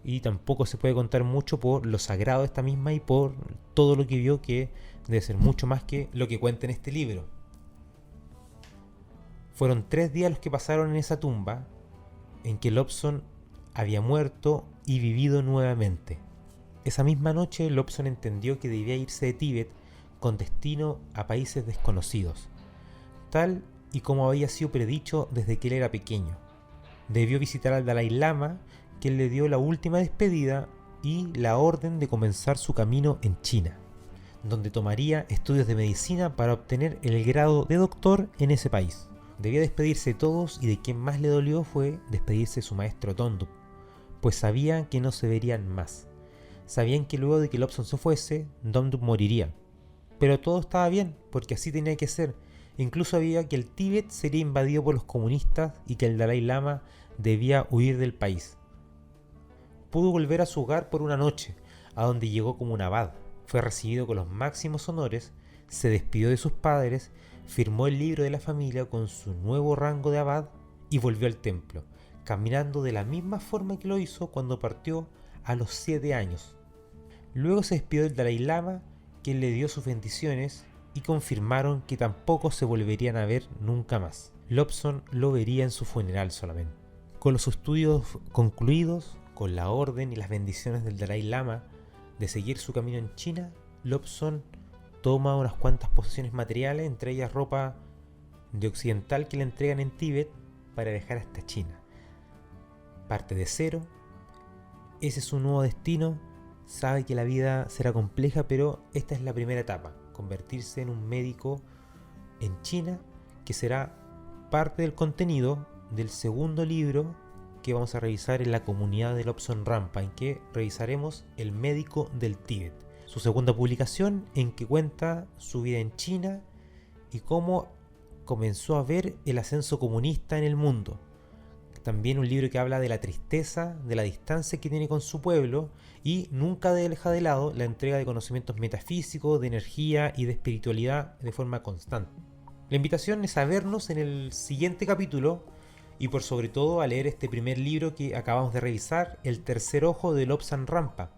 Y tampoco se puede contar mucho por lo sagrado de esta misma y por todo lo que vio, que debe ser mucho más que lo que cuenta en este libro. Fueron 3 días los que pasaron en esa tumba, en que Lobsang había muerto y vivido nuevamente. Esa misma noche Lobsang entendió que debía irse de Tíbet con destino a países desconocidos, tal y como había sido predicho desde que él era pequeño. Debió visitar al Dalai Lama, quien le dio la última despedida y la orden de comenzar su camino en China, donde tomaría estudios de medicina para obtener el grado de doctor en ese país. Debía despedirse de todos y de quien más le dolió fue despedirse de su maestro Tondup, pues sabían que no se verían más. Sabían que luego de que Lobsang se fuese, Tondup moriría. Pero todo estaba bien, porque así tenía que ser. Incluso sabía que el Tíbet sería invadido por los comunistas y que el Dalai Lama debía huir del país. Pudo volver a su hogar por una noche, a donde llegó como un abad. Fue recibido con los máximos honores, se despidió de sus padres, firmó el libro de la familia con su nuevo rango de abad y volvió al templo, caminando de la misma forma que lo hizo cuando partió a los 7 años. Luego se despidió del Dalai Lama quien le dio sus bendiciones y confirmaron que tampoco se volverían a ver nunca más. Lobsang lo vería en su funeral solamente. Con los estudios concluidos, con la orden y las bendiciones del Dalai Lama de seguir su camino en China, Lobsang toma unas cuantas posesiones materiales, entre ellas ropa de occidental que le entregan en Tíbet para viajar hasta China. Parte de cero, ese es su nuevo destino, sabe que la vida será compleja, pero esta es la primera etapa, convertirse en un médico en China, que será parte del contenido del segundo libro que vamos a revisar en la comunidad de Lobsang Rampa, en que revisaremos El médico del Tíbet, su segunda publicación, en que cuenta su vida en China y cómo comenzó a ver el ascenso comunista en el mundo. También un libro que habla de la tristeza, de la distancia que tiene con su pueblo y nunca deja de lado la entrega de conocimientos metafísicos, de energía y de espiritualidad de forma constante. La invitación es a vernos en el siguiente capítulo y por sobre todo a leer este primer libro que acabamos de revisar, El tercer ojo de Lobsang Rampa.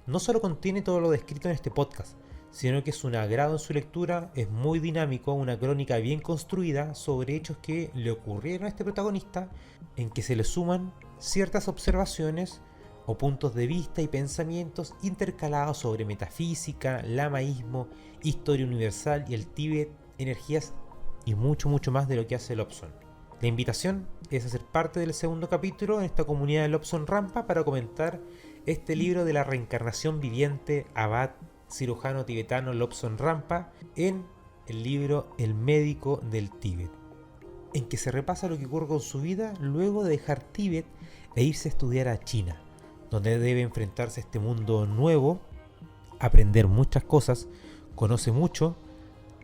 No solo contiene todo lo descrito en este podcast, sino que es un agrado en su lectura, es muy dinámico, una crónica bien construida sobre hechos que le ocurrieron a este protagonista, en que se le suman ciertas observaciones o puntos de vista y pensamientos intercalados sobre metafísica, lamaísmo, historia universal y el Tíbet, energías y mucho más de lo que hace Lobsang. La invitación es a ser parte del segundo capítulo en esta comunidad de Lobsang Rampa para comentar este libro de la reencarnación viviente abad cirujano tibetano Lobsang Rampa en el libro El médico del Tíbet, en que se repasa lo que ocurre con su vida luego de dejar Tíbet e irse a estudiar a China, donde debe enfrentarse a este mundo nuevo, aprender muchas cosas, conoce mucho,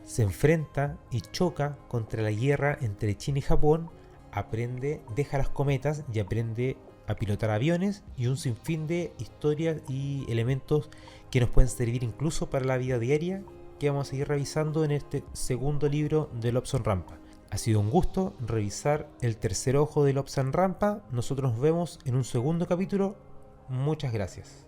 se enfrenta y choca contra la guerra entre China y Japón, aprende, deja las cometas y aprende a pilotar aviones y un sinfín de historias y elementos que nos pueden servir incluso para la vida diaria, que vamos a seguir revisando en este segundo libro de Lobsang Rampa. Ha sido un gusto revisar El tercer ojo de Lobsang Rampa. Nosotros nos vemos en un segundo capítulo. Muchas gracias.